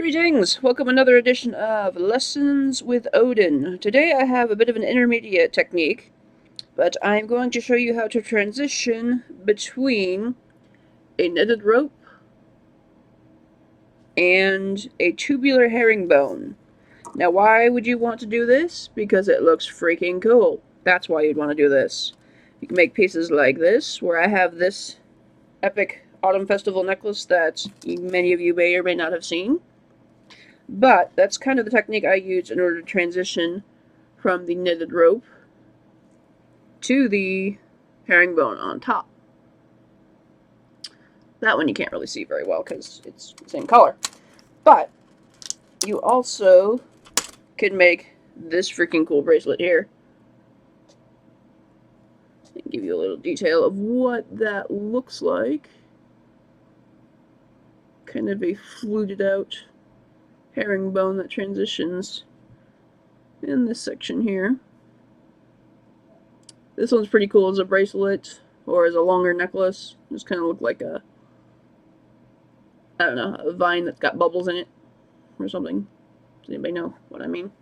Greetings! Welcome another edition of Lessons with Odin. Today I have a bit of an intermediate technique, but I'm going to show you how to transition between a knitted rope and a tubular herringbone. Now why would you want to do this? Because it looks freaking cool. That's why you'd want to do this. You can make pieces like this, where I have this epic autumn festival necklace that many of you may or may not have seen. But that's kind of the technique I use in order to transition from the knitted rope to the herringbone on top. That one you can't really see very well because it's the same color. But you also can make this freaking cool bracelet here. I'll give you a little detail of what that looks like. Kind of a fluted out herringbone that transitions in this section here. This one's pretty cool as a bracelet or as a longer necklace. Just kind of look like a, I don't know, a vine that's got bubbles in it or something. Does anybody know what I mean?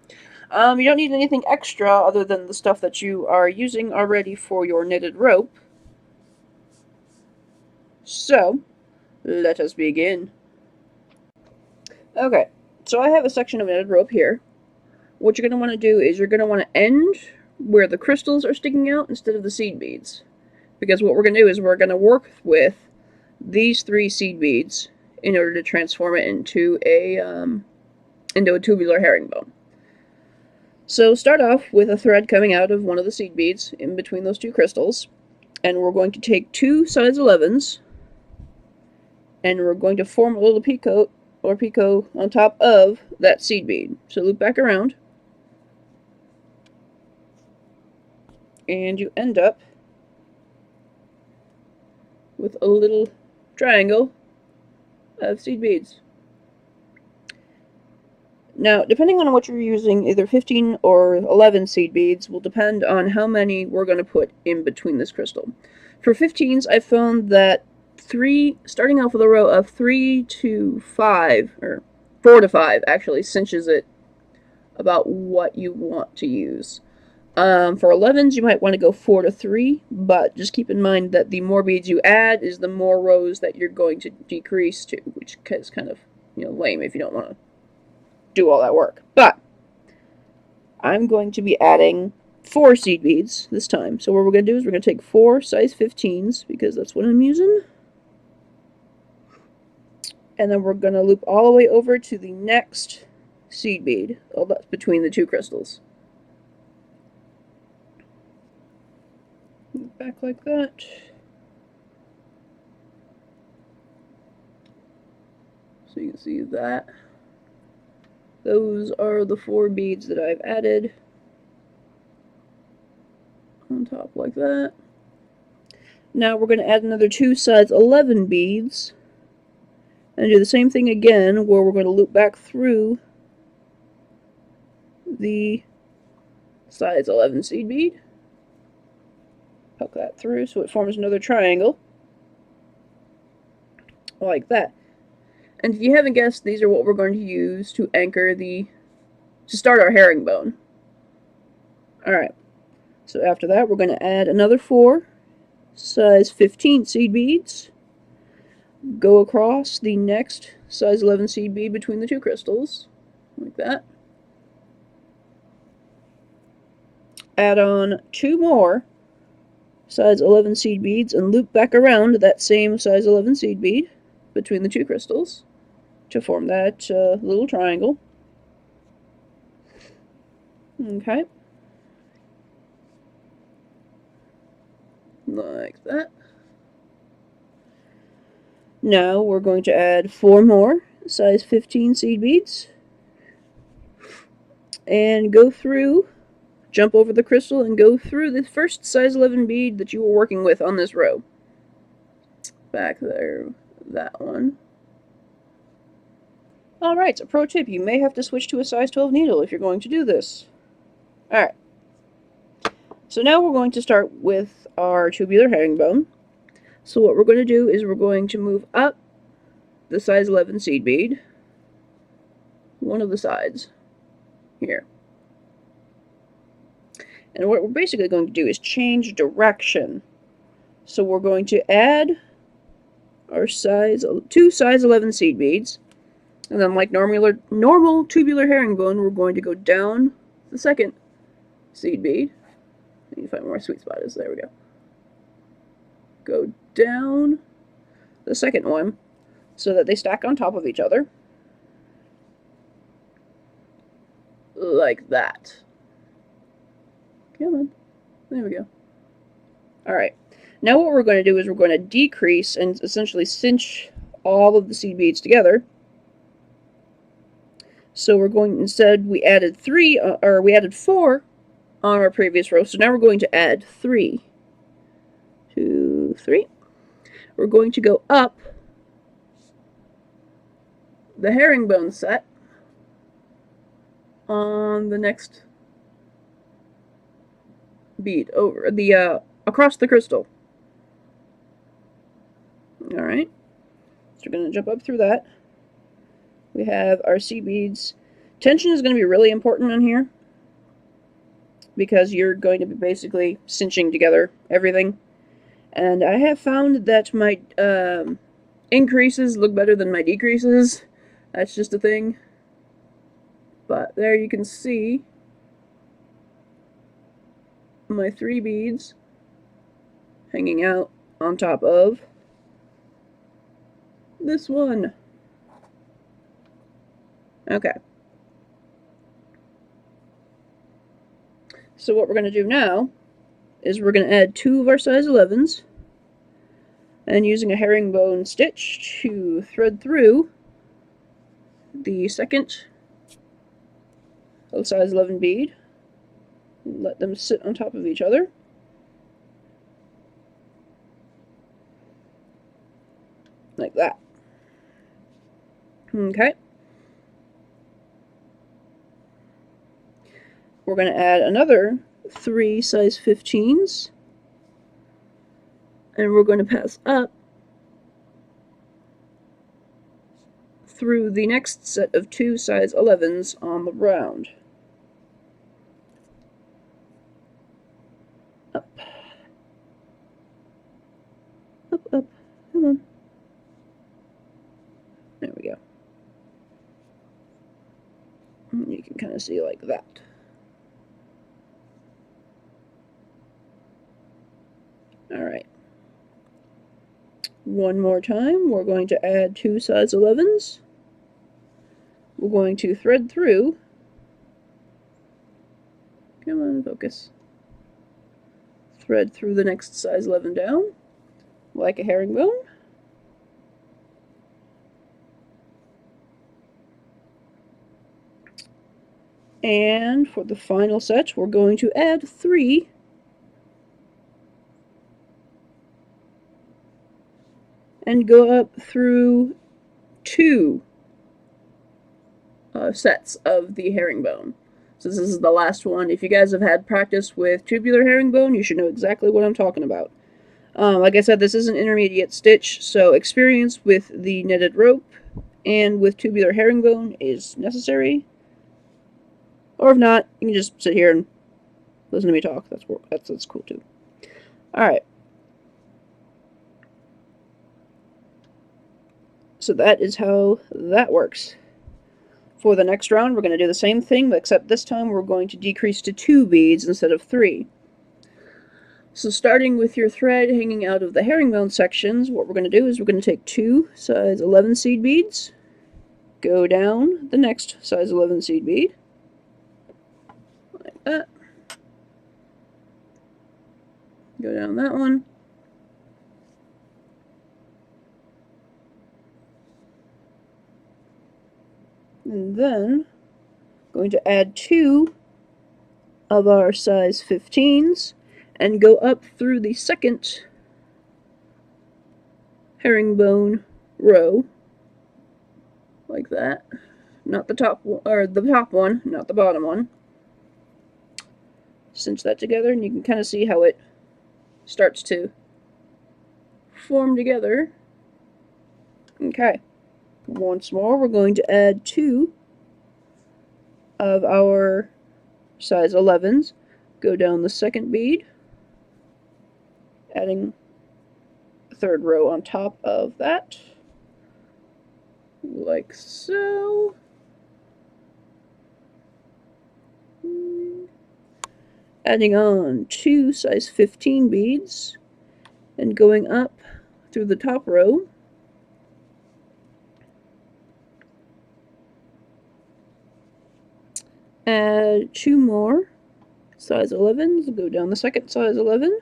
You don't need anything extra other than the stuff that you are using already for your knitted rope. So, let us begin. Okay. So I have a section of knitted rope here. What you're going to want to do is you're going to want to end where the crystals are sticking out instead of the seed beads. Because what we're going to do is we're going to work with these 3 seed beads in order to transform it into a tubular herringbone. So start off with a thread coming out of one of the seed beads in between those 2 crystals. And we're going to take 2 size 11s and we're going to form a little picot on top of that seed bead. So loop back around and you end up with a little triangle of seed beads. Now, depending on what you're using, either 15 or 11 seed beads will depend on how many we're going to put in between this crystal. For 15s, I found that starting off with a row of 3 to 5, or 4 to 5 actually cinches it about what you want to use. For 11s, you might want to go 4 to 3, but just keep in mind that the more beads you add is the more rows that you're going to decrease to, which is kind of, lame if you don't want to do all that work. But I'm going to be adding 4 seed beads this time. So what we're going to do is we're going to take 4 size 15s, because that's what I'm using. And then we're going to loop all the way over to the next seed bead. All that's between the 2 crystals. Back like that. So you can see that. Those are the 4 beads that I've added on top like that. Now we're going to add another 2 size 11 beads. And do the same thing again, where we're going to loop back through the size 11 seed bead. Poke that through so it forms another triangle. Like that. And if you haven't guessed, these are what we're going to use to anchor to start our herringbone. Alright. So after that, we're going to add another 4 size 15 seed beads. Go across the next size 11 seed bead between the 2 crystals, like that. Add on 2 more size 11 seed beads and loop back around that same size 11 seed bead between the 2 crystals to form that little triangle. Okay. Like that. Now we're going to add 4 more size 15 seed beads and go through, jump over the crystal and go through the first size 11 bead that you were working with on this row. Back there, that one. Alright, so pro tip, you may have to switch to a size 12 needle if you're going to do this. Alright. So now we're going to start with our tubular herringbone. So what we're going to do is we're going to move up the size 11 seed bead one of the sides here. And what we're basically going to do is change direction. So we're going to add our two size 11 seed beads, and then like normal tubular herringbone, we're going to go down the second seed bead. I need to find where my sweet spot is. There we go. Go down the second one so that they stack on top of each other. Like that. Come on. There we go. Alright. Now what we're going to do is we're going to decrease and essentially cinch all of the seed beads together. So we're going, instead we added 4 on our previous row. So now we're going to add 3. 2, 3. We're going to go up the herringbone set on the next bead over the across the crystal. Alright, so we're going to jump up through that. We have our seed beads. Tension is going to be really important on here because you're going to be basically cinching together everything. And I have found that my increases look better than my decreases. That's just a thing. But there you can see my 3 beads hanging out on top of this one. Okay. So what we're going to do now is we're going to add 2 of our size 11s, and using a herringbone stitch to thread through the second size 11 bead. Let them sit on top of each other. Like that. Okay. We're going to add another 3 size 15s, and we're going to pass up through the next set of 2 size 11s on the round. Up. Up, up. Come on. There we go. And you can kind of see like that. Alright. One more time, we're going to add 2 size 11s. We're going to thread through. Come on, focus. Thread through the next size 11 down, like a herringbone. And for the final set, we're going to add 3 and go up through 2 sets of the herringbone. So this is the last one. If you guys have had practice with tubular herringbone, you should know exactly what I'm talking about. Like I said, this is an intermediate stitch, so experience with the knitted rope and with tubular herringbone is necessary. Or if not, you can just sit here and listen to me talk. That's cool too. Alright. So that is how that works. For the next round, we're going to do the same thing, except this time we're going to decrease to 2 beads instead of 3. So starting with your thread hanging out of the herringbone sections, what we're going to do is we're going to take 2 size 11 seed beads, go down the next size 11 seed bead, like that, go down that one, and then going to add 2 of our size 15s and go up through the second herringbone row like that. Not the top one, or the top one, not the bottom one. Cinch that together and you can kind of see how it starts to form together. Okay. Once more, we're going to add 2 of our size 11s, go down the second bead, adding a third row on top of that, like so. Adding on 2 size 15 beads and going up through the top row. Add 2 more size 11s, go down the second size 11.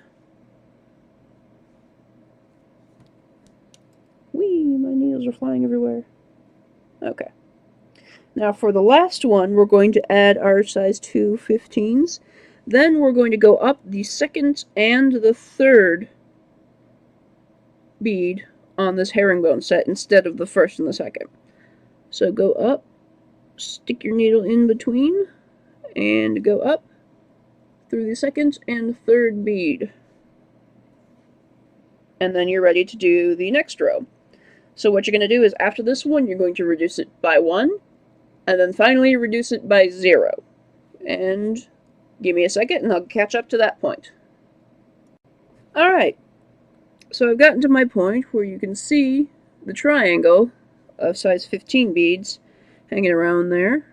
Whee, my needles are flying everywhere. Okay. Now for the last one, we're going to add our size 2 15s. Then we're going to go up the second and the third bead on this herringbone set instead of the first and the second. So go up, stick your needle in between, and go up through the second and third bead. And then you're ready to do the next row. So what you're going to do is after this one, you're going to reduce it by 1, and then finally reduce it by 0. And give me a second and I'll catch up to that point. Alright, so I've gotten to my point where you can see the triangle of size 15 beads hanging around there.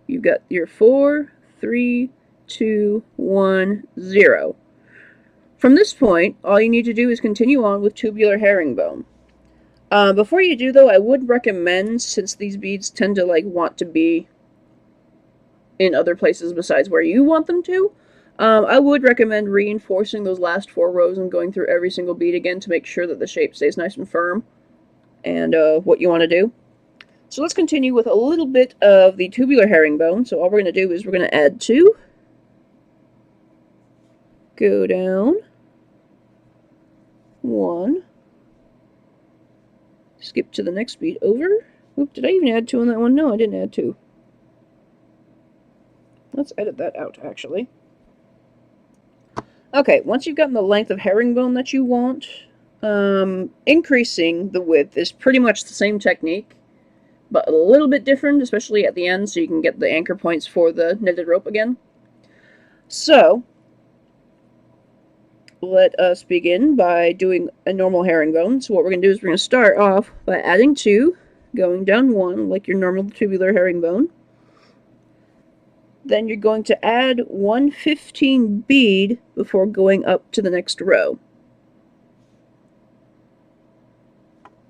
You've got your 4, 3, 2, 1, 0. From this point, all you need to do is continue on with Tubular Herringbone. Before you do, though, I would recommend, since these beads tend to want to be in other places besides where you want them to, I would recommend reinforcing those last 4 rows and going through every single bead again to make sure that the shape stays nice and firm and what you want to do. So let's continue with a little bit of the tubular herringbone. So all we're going to do is we're going to add 2, go down, 1, skip to the next bead over. Oop, did I even add 2 on that one? No, I didn't add 2. Let's edit that out, actually. Okay, once you've gotten the length of herringbone that you want, increasing the width is pretty much the same technique, but a little bit different, especially at the end, so you can get the anchor points for the knitted rope again. So, let us begin by doing a normal herringbone. So what we're going to do is we're going to start off by adding 2, going down 1, like your normal tubular herringbone. Then you're going to add 1 15 bead before going up to the next row.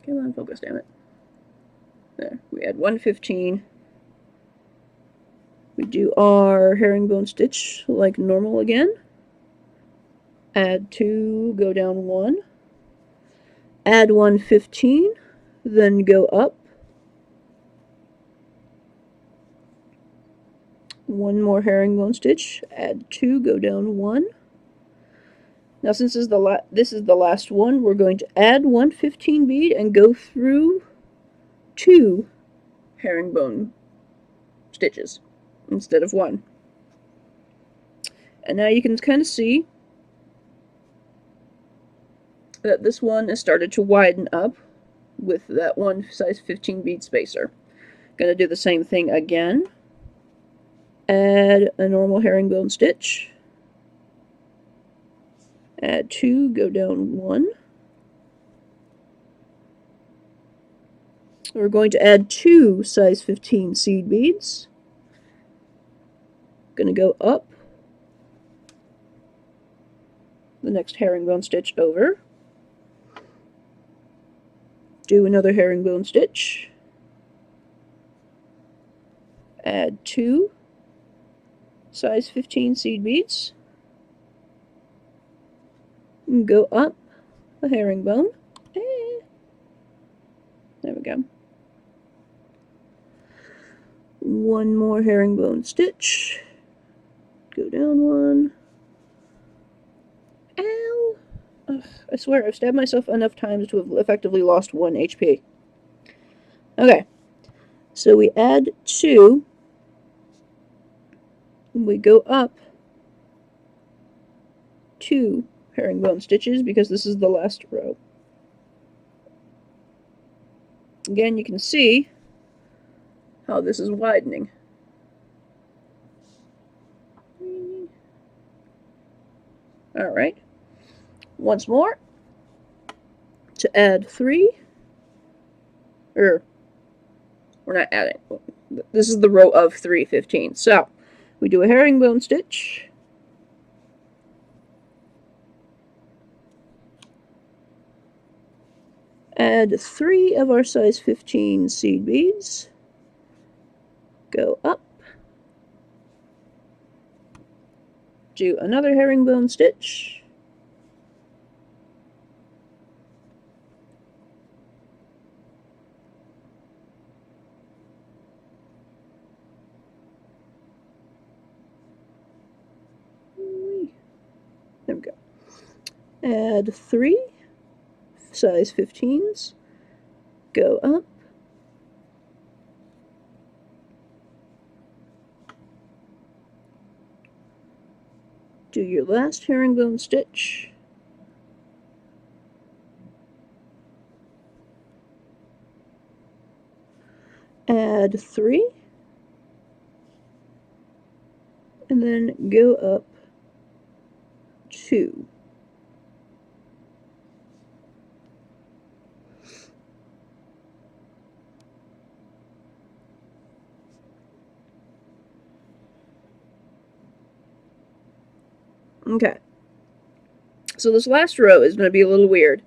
Come on, focus, damn it. There, we add 1 15. We do our herringbone stitch like normal again. Add 2, go down 1. Add 1 15, then go up. 1 more herringbone stitch, add 2, go down 1. Now since this is the last one, we're going to add 1 15 bead and go through 2 herringbone stitches instead of 1. And now you can kind of see that this one has started to widen up with that 1 size 15 bead spacer. Gonna do the same thing again. Add a normal herringbone stitch. Add 2, go down 1. We're going to add 2 size 15 seed beads. Gonna go up the next herringbone stitch over. Do another herringbone stitch. Add 2 size 15 seed beads. And go up a herringbone. There we go. 1 more herringbone stitch. Go down 1. Ow! Ugh, I swear I've stabbed myself enough times to have effectively lost 1 HP. Okay, so we add 2. We go up 2 herringbone stitches because this is the last row. Again, you can see how this is widening. Alright. Once more. To add 3. We're not adding. This is the row of 3 15s. So, we do a herringbone stitch. Add 3 of our size 15 seed beads. Go up. Do another herringbone stitch. There we go. Add 3 size 15s. Go up. Do your last herringbone stitch. Add 3. And then go up 2. Okay. So this last row is going to be a little weird,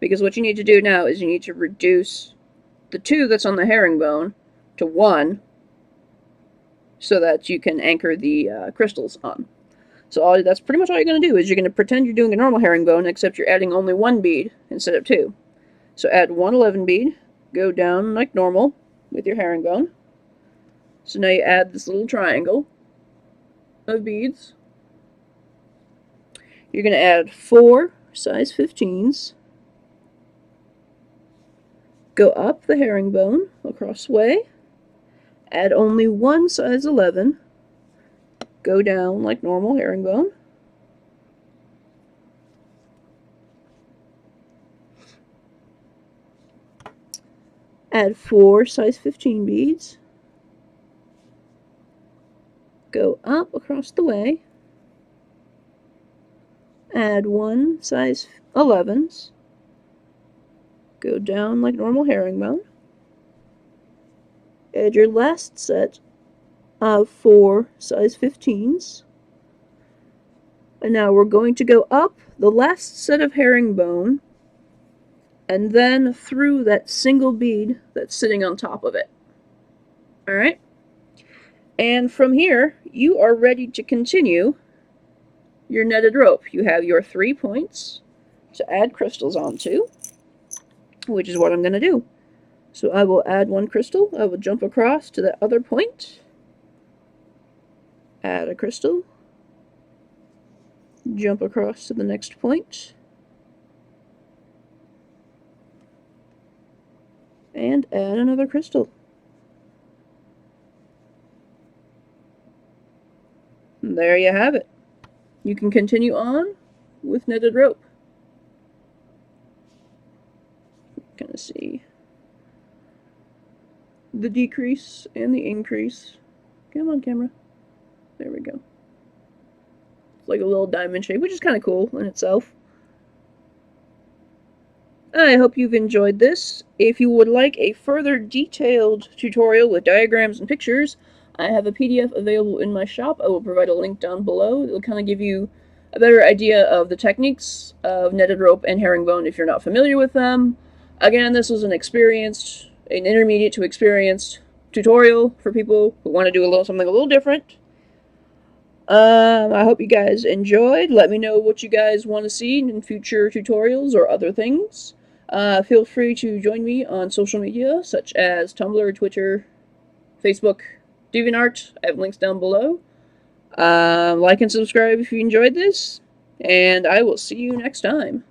because what you need to do now is you need to reduce the 2 that's on the herringbone to 1 so that you can anchor the crystals on. So that's pretty much all you're going to do, is you're going to pretend you're doing a normal herringbone, except you're adding only 1 bead instead of 2. So add 1 11 bead, go down like normal with your herringbone. So now you add this little triangle of beads. You're going to add 4 size 15s. Go up the herringbone across the way. Add only 1 size 11. Go down like normal herringbone. Add 4 size 15 beads. Go up across the way. Add 1 size 11s. Go down like normal herringbone. Add your last set of 4 size 15s. And now we're going to go up the last set of herringbone and then through that single bead that's sitting on top of it. Alright? And from here, you are ready to continue your netted rope. You have your 3 points to add crystals onto, which is what I'm going to do. So I will add 1 crystal. I will jump across to that other point. Add a crystal. Jump across to the next point. And add another crystal. And there you have it. You can continue on with netted rope. Kind of see the decrease and the increase. Come on, camera. There we go. It's like a little diamond shape, which is kind of cool in itself. I hope you've enjoyed this. If you would like a further detailed tutorial with diagrams and pictures, I have a PDF available in my shop. I will provide a link down below. It'll kind of give you a better idea of the techniques of netted rope and herringbone if you're not familiar with them. Again, this was an intermediate to experienced tutorial for people who want to do something a little different. I hope you guys enjoyed. Let me know what you guys want to see in future tutorials or other things. Feel free to join me on social media such as Tumblr, Twitter, Facebook, DeviantArt. I have links down below. Like and subscribe if you enjoyed this, and I will see you next time.